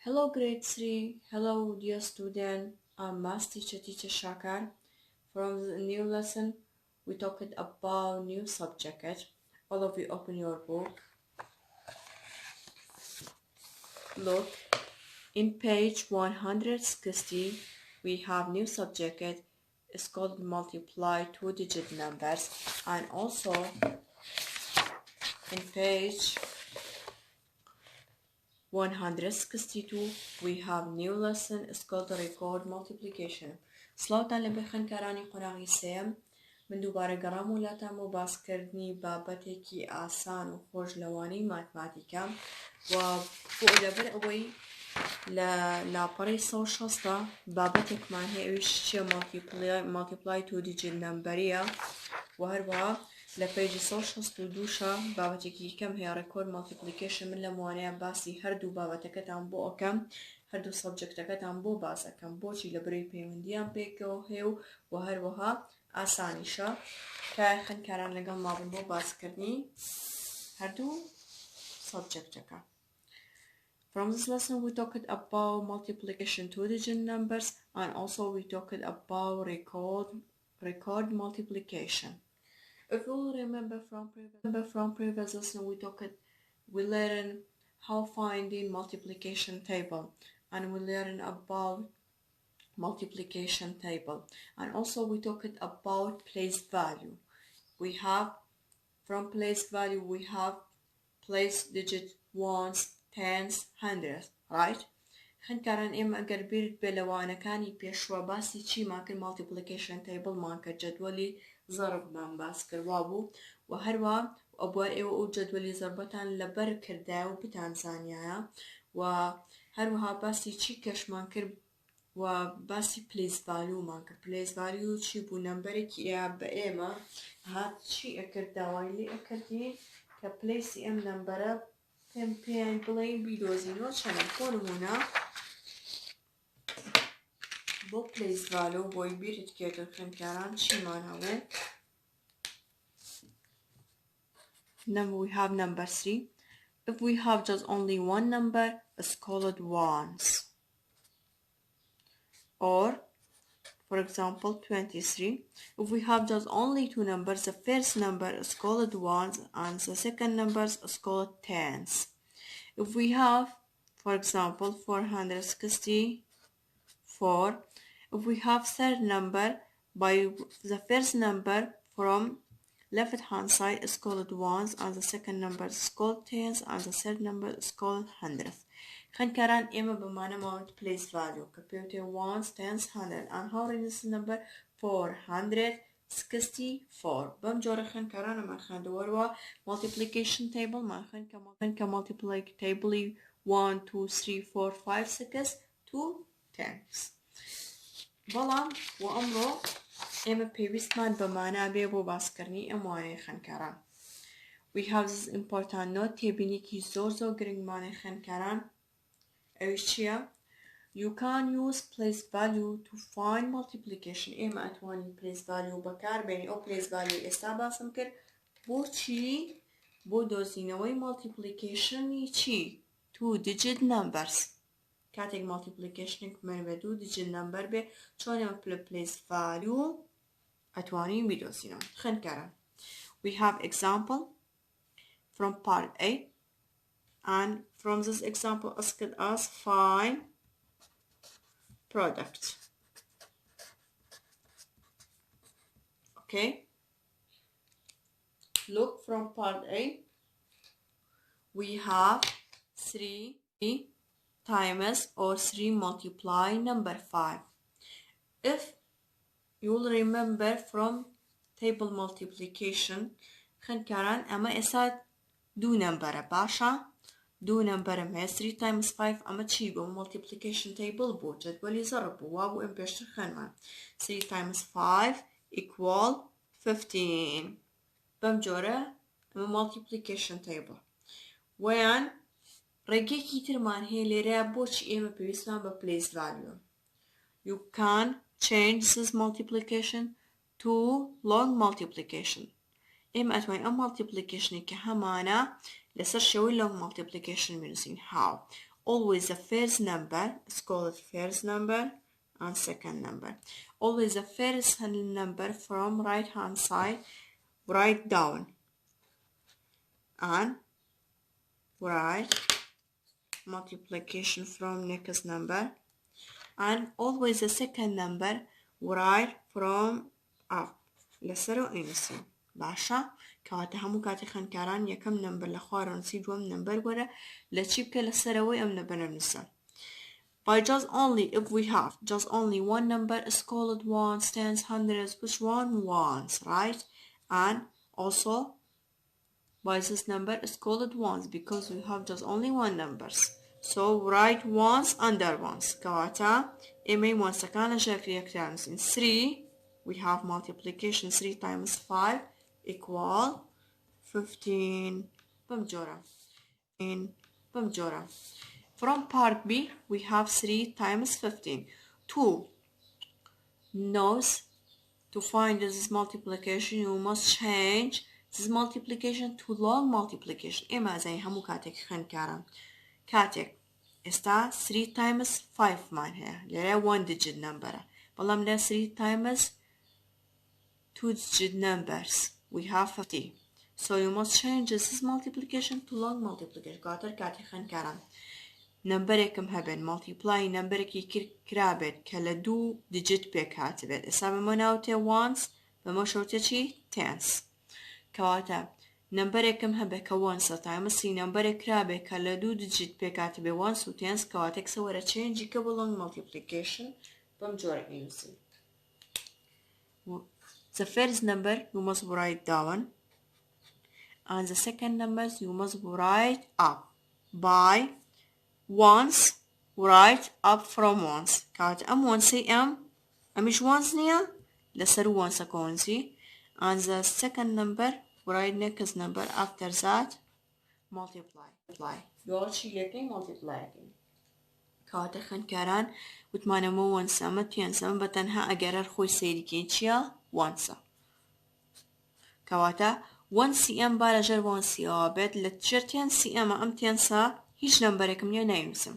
Hello grade 3, hello dear student, I'm math teacher T.Shakar. From the new lesson, we talked about new subject. All of you open your book. Look, in page 160, we have new subject. It's called multiply two-digit numbers. And also, in page 162 we have new lesson. It's called record multiplication. سلاوتان لبخن كراني قراغي سێیەم من دووبارە گەڕام وڵاتان بۆ باسکردنی بابەتێکی ئاسان و خۆشلەوانی ماتماتیکە و بۆ لەبەر ئەوەی لە لاپەڕی 160 بابەتێکمان هەیە ئەویش چیە multiply two digit نمبەریە و هەروەها لە پێیجی 162 بابەتێکی کەم هەیە record multiplication. من لە موانەیە باسی هەردوو بابەتەکەتان بۆ ئەەکەم هەردوو سەبجەکتەکەتان بۆ باس ئەەکەم بۆچی لەبەرەوەی پەیوەندیان پێکەوە هەیە و هەروەها ئاسانیشە کە خوێندکاران لەگەڵ مابن بۆ باسکردنی هەردوو سەبجەکتەکە. From this lesson we talked about multiplication two-digit numbers and also we talked about record multiplication. If you will remember from previous lesson we learned how finding multiplication table and we learned about multiplication table and also we talked about place value. We have from place value we have place digit ones, tens, hundreds, right? خوێندکاران ئێمە ئەگەر بیرت بێ لەوانەکانی پێشوە باسی چیمان کرد multiplication table مان کرد جەدوەلی زەربمان باس کردوا بوو و هەروە ئەبوار ئێوە ئەو جەدوەلی زەربەتان لەبەر کردایە و بتانزانیایە و هەروەها باسی چی کەشمان کرد و باسی place value مان کرد. place value چی بوو نەمبەرێکی ئێ بە ئێمە هات چی ئەکرد داوای لێ ئەکردین کە place ئەم نەمبەرە پێیان بڵێین بیدۆزینەوە چەندە بۆ نمونە بۆ place value بۆی بیرت کێتە خوێندکاران چیمان هەبوو we have number 3. If we have just only one number it's called ones, or for example 23. If we have just only two numbers, the first number is called ones and the second number is called tens. If we have for example 464, if we have third number by the first number from left hand side is called ones and the second number is called tens and the third number is called hundreds. خوێندکاران ئێمە بمانەمەوە place value کە پێوتێ ones, tens, hundred and هاوڕێی this number 464. بەم جۆرە خوێندکارانەمان خوێندەوەرەوە multiplication table مان خوێن کە multiply table 1 2 3 4 5 6 2 10. بەڵام و ئەمڕۆ ئێمە پێویستمان بەمانە بێ بۆ باسکردنی ئەم وانەی خوێندکاران. We have this important note تێبینێکی زۆر گرنگمانەی خوێندکاران ئەویش چییە؟ You can use place value to find multiplication. ئێمە ئەتوانین place value بەکاربێنین. ئەو place value ئێستا باسم کرد بۆچی بۆ دۆزینەوەی multiplicationی چی؟ two digit numbers. کاتێک multiplicationێک بێ دوو digit number بێ چۆن ئێمە place value ئەتوانین بیدۆزینەوە. خوێندکاران we have example from part A and from this example asked us find product. Okay, look from part A we have 3 times or 3 multiply number 5. If you will remember from table multiplication خوێندکاران ئەمە ئێستا دوو نەمبەرە باشە دوو نەمبەرم هەیە 3 times 5 ئەمە چی بوو multiplication table بوو جەدوەلی زەرب بوو وا بوو ئەم پێشتر خوێنمان 3 times 5 equal 15. بەم جۆرە ئەمە multiplication table ویان ڕێگەیەکی ترمان هەیە لێرەیە بۆچی ئێمە پێویستمان بە place value. You can change this multiplication to long multiplication. ئێمە ئەتوانین ئەم multiplicationی کە هەمانە لەسەر شێوەی long multiplication بنووسین. How? always the first number is called first number and second number. Always the first number from right hand side write down and write multiplication from next number, and always the second number write from up. لسرو اینسی باشا کاته همو کاته خانکاران یکم نمبر لخوارن سی دوم نمبر وره لچیب که لسروی ام نبنر نسا. By just only if we have just only one number is called ones, tens, hundreds, which one? Ones, right? And also by this number is called ones because we have just only one numbers. So write ones under ones. كواتا إمي ones كان شكل يكترنس in 3 we have multiplication 3 times 5 equal 15 بمجورة in بمجورة. From part B we have 3 times 15. 2 knows to find this multiplication you must change this multiplication to long multiplication. إما زي همو كاتك خنكارم كاتك استا 3 times 5 مان هي لأ 1 digit number بلام لأ 3 times 2 digit numbers we have 50. So you must change this multiplication to long multiplication. قاتر كاتك خنكارم نمبركم هبن multiply نمبرك يكير كرابت كلا 2 digit بيك هاتبت اسا بموناوتي ones بموشوتي چي tens كواتا نمبركم هبه كوانسا تايمس سي نمبرك رابه كلا 2 digit بيك هاتبه ones و tens كواتك سوارا change يكبه long multiplication بمجورك نيوسي. The first number you must write down and the second numbers you must write up by ones write up from ones كانت once مش ones نيا لسر ones كونسي and the second number write next number after that multiply يقول شي لكن multiply كانت خنكران وتمانا مو ones أما تينس أما بتنها أجرر خوي سيري كينشيا ones كواتا 1 cm بالاجر 1 cm بيت لتشرتين cm أم تينسا هیچ نمبرێکم لێ ناینووسم.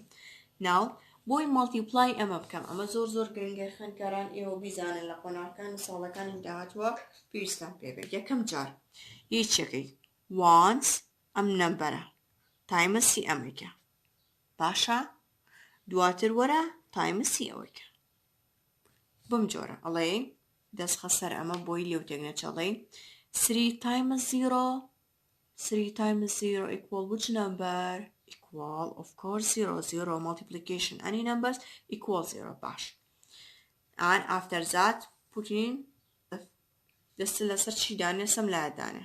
Now بۆی multiply ئەمە بکەم ئەمە زۆر گرنگە خوێندکاران ئێوە بیزانن لە قۆناغەکان و ساڵەکانی داهاتووە پێویستان پێ بێت. یەکەم جار هیچێکی ones ئەم نمبەرە times سی ئەمەکە باشە دواتر وەرە times سی ئەوەکە بم جۆرە ئەڵێ دەستخە سەر ئەمە بۆی لێوتێک نەچەڵێ 3 times 0 3 times 0 equal which number? Equal, of course, 0. 0 multiplication. Any numbers equal 0. Bash. And after that, put in the still search dane samla dane.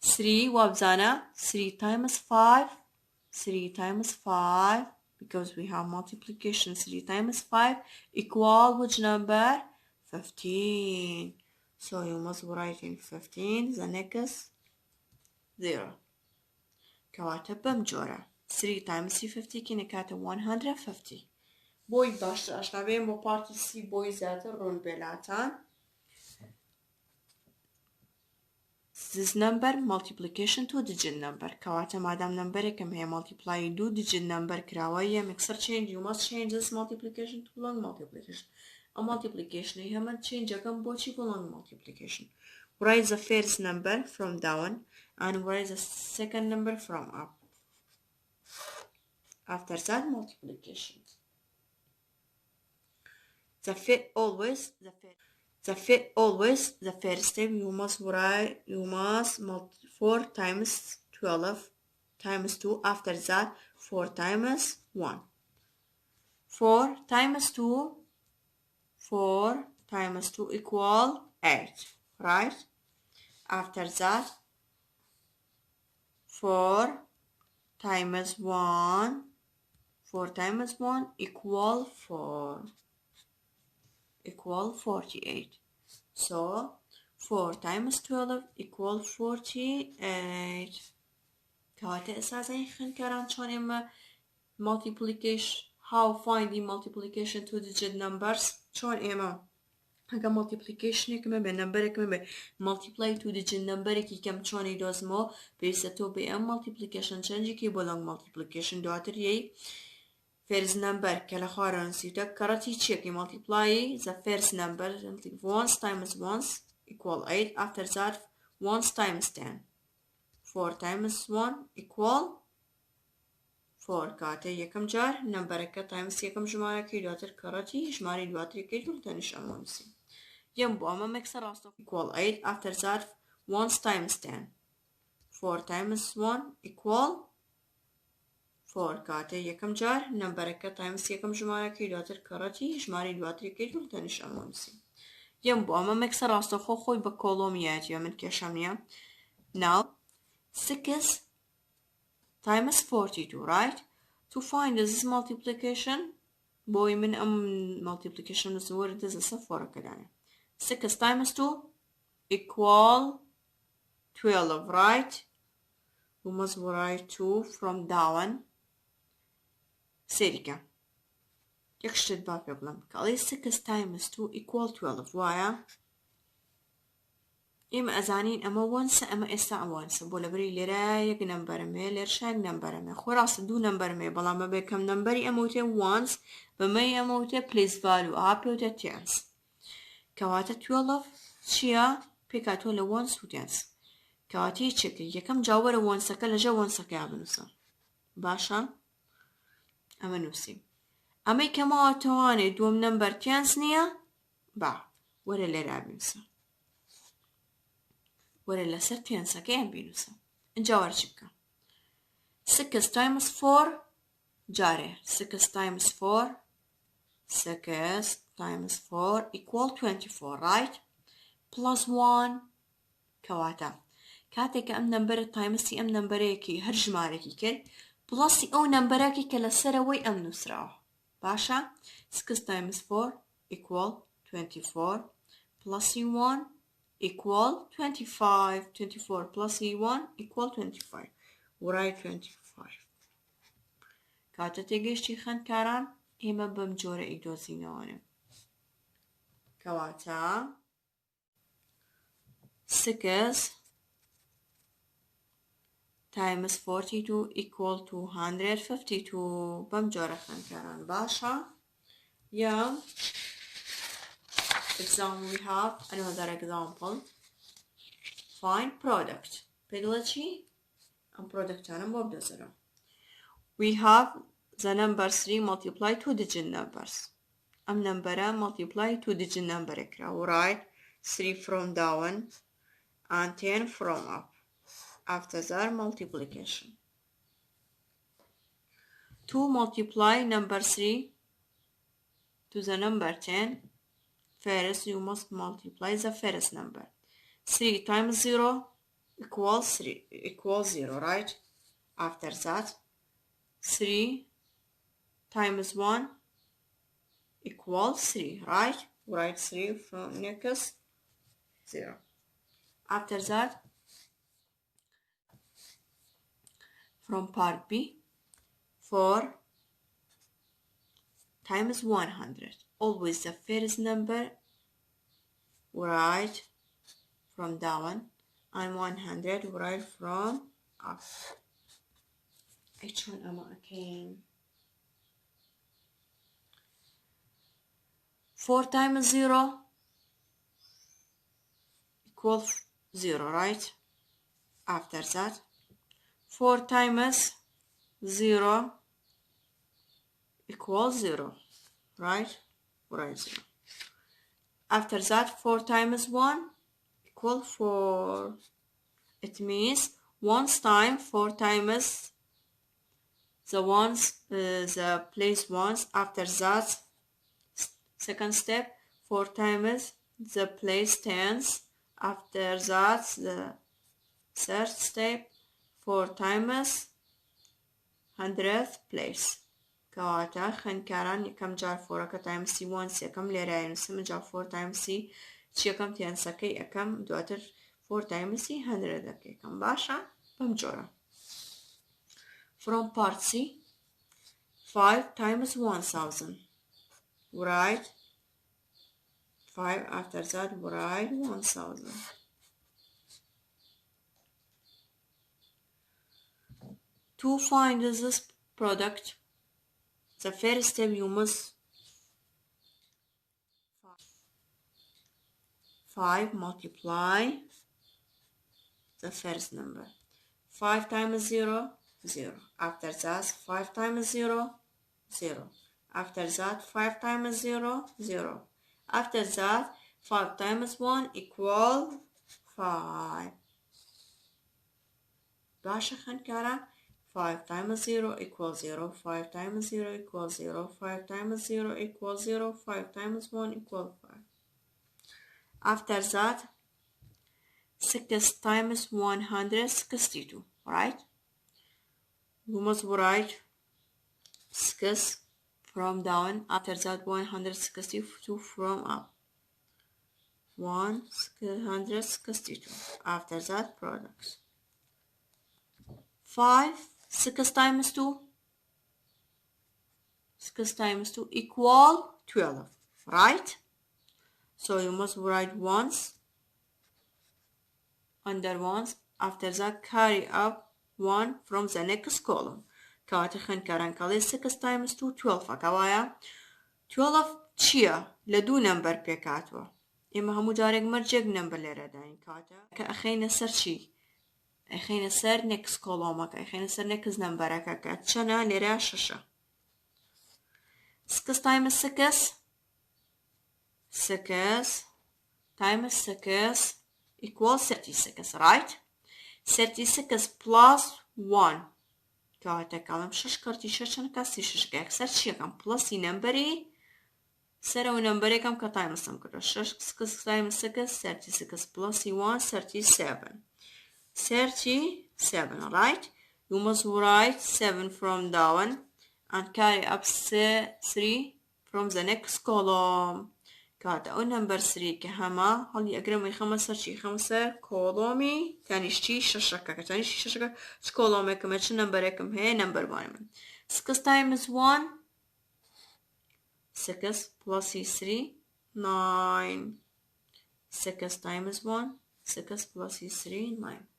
3 wabzana. 3 times 5. 3 times 5. Because we have multiplication. 3 times 5 equal which number? 15. So you must write in 15 the next 0. كواتب بمجورة 3 times 50 كيني كاتب 150. بوي باش اشنابين بو بارتي سي بوي زاتر رون بلاتان. This number multiplication 2 digit number. كواتا مادام number كم هي multiply 2 digit number كراوية مكسر change. You must change this multiplication to long multiplication. A multiplication هي من change كم بوشي to long multiplication. Write the first number from down and write the second number from up. After that multiplication. The first step you must write 4 times 12 times 2. After that 4 times 1. 4 times 2 equal 8, right? After that 4 times 1 equal 4 equal 48. So 4 times 12 equal 48. كواتا اساسا خنكران شون اما multiplication how find the multiplication 2 digit numbers شون اما هكا multiplication كما بين number كما بين multiply 2 digit number كي كم شون يدوزمو بيستو بي ام multiplication change كي بولونگ multiplication دواتر يي first number كلا خارن سيتا كراتي تشيكي multiply the first number once times once equal 8 after that once times 10 4 times 1 equal 4 كاتي يكم جار نمبرك times يكم جمارك دواتر كراتي جماري دواتر كيتول تنش أمونسي ينبو أما مكسر راسو equal 8 after that once times 10 4 times 1 equal 4 كاتي يكم جار نمبرك times يكم جمارك دواتر كراتي جماري دواتر كيتول تنش أمونسي ينبو أما مكسر راسو خوي بكولوميات يمن كشامية now 6 times 42 right to find this multiplication boy من multiplication نسوي this صفر كده 6 times 2 equal 12 right we must write 2 from down سيريكا يكشت باب يبلم قالي 6 times 2 equal 12 وايا إما أزانين أما وانسا أما إسا وانسا بولا بري لرايك نمبر مي لرشاك نمبر مي خلاص دو نمبر مي بلا ما بكم نمبري أموتي وانس بمي أموتي please value أبيوتي تيانس كواتا 12 شيا بيكاتو لوانس وتيانس كواتي تشكي يكم جاور وانسا كلا جا وانسا كابنوسا باشا أما نوسي أما كما تواني دوم نمبر تيانس نيا با ولا لرابنسا ولا لسرتين سكين بينوسا نجاور شبكة 6 times 4 جاري 6 times 4 6 times 4 equal 24 right plus 1 كواتا كاتك أم نمبر times أم نمبريكي هرج ماركي كل plus أو نمبريكي كلا سروي أم نسرعه باشا 6 times 4 equal 24 plus 1 equal 25 24 plus E1 equal 25 وراي 25 كاتا تيجيشتي خان كاران إما بمجورة إيدوزينوانه كواتا 6 times 42 equal 252 بمجورة خان كاران باشا يا example we have another example find product pedagogy and product أنا مبدأ we have the number 3 multiply 2 digit numbers أم number multiply 2 digit number we write 3 from down and 10 from up after that multiplication 2 multiply number 3 to the number 10 first you must multiply the first number 3 times 0 equals 0 right after that 3 times 1 equals 3 right write 3 from next 0 after that from part B 4 times 100 always the first number write from down and 100 write from up actually I'm okay 4 times 0 equals 0 right after that 4 times 0 equals 0 right write 0 after that 4 times 1 equal 4 it means once time 4 times the ones the place ones after that second step 4 times the place tens after that the third step 4 times 100th place كواتا خنكاران يكم جار 4 كتايم سي 1 يكم لراين سم جار 4 times سي يكم تيانسكي يكم دواتر 4 times سي 100 يكم باشا بمجورة from part C 5 times 1000 write 5 after that write 1000 to find this product The first step you must 5 multiply the first number. 5 times 0, 0. After that, 5 times 0, 0. After that, 5 times 0, 0. After that, 5 times 1 equal 5. باشا خنكارا 5 times 0 equals 0. 5 times 0 equals 0. 5 times 0 equals 0. 5 times 1 equals 5. After that, 6 times 162, right? We must write 6 from down. After that, 162 from up. 162. After that, products. 6 times 2. 6 times 2 equal 12, right? So you must write ones under ones. After that, carry up 1 from the next column. كاتخن كارنكالي 6 times 2 12 كوايا 12 چيا لدو نمبر بيكاتوا إما همو جارك مرجق نمبر لرداني كاتا كأخينا سر چي أخينا سر next column أخينا سر next number كاتشنا لرا ششة 6 times 6 6 times 6 equals 36, right? 36 plus 1 كاتا كلام شش كرتي ششن كاسي شش كأكثر شيء كم plus نمبري سر ونمبري كم كتايم سام كده شش 6 times 6 36 plus 1 37 37, right? You must write 7 from down and carry up 3 from the next column. كاتا او نمبر 3 كهما هالي اقرمي 5 شي 5 كولومي تانيشتي ششكا تانيشتي ششكا كولومي كم اتش نمبر كم هي نمبر 1 6 times 1 6 plus 3 9 6 times 1 6 plus 3 9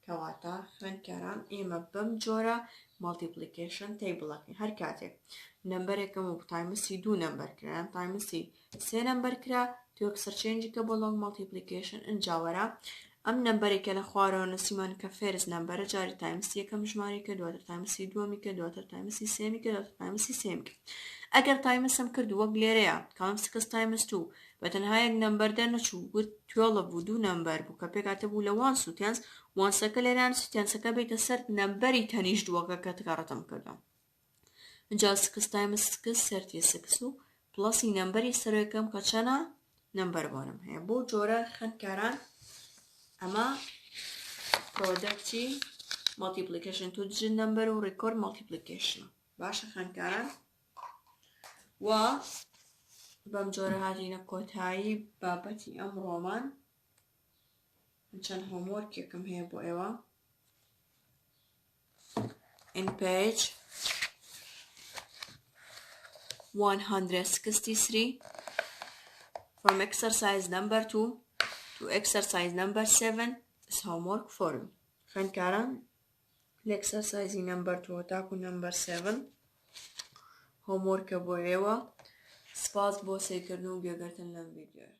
كواتا خن كران إما بمجورة multiplication table هر كاتك نمبر كم times 2 نمبر كران times 3 نمبر كرا تو اكسر change كبلوغ multiplication انجاورا ام نمبر كلا خوارو نسيمان كفيرس نمبر جاري times يكم جماري كدواتر times 2 ميكا دواتر times 3 ميكا دواتر times 3 ميكا اگر times سم كردو وقليريا كلام 6 times 2 بتنهاية نمبر دانا شو 12 ودو نمبر بو كبير عتبو لوان سوتيانس وان سكا ليران سوتيان سكا بيت سرت نمبري تانيش دوغا كتكارتم كردم انجا 6 times 6 36 plus نمبري سرويكم كتشانا نمبر بانم هي بو جورا خن كاران اما productي multiplication تو جن نمبر و record multiplication باشا خن كاران و بمجورة هاتينا كوتاي بابتي ام رومان عشان homework يكم هي بو ايوا in page 163 from exercise number 2 to exercise number 7 is homework for you. خان كاران exercise number 2 تاكو number 7 homework بو ايوا سپاس بۆ سێکردن و گوێگرتن لەم ڤیدیۆیە.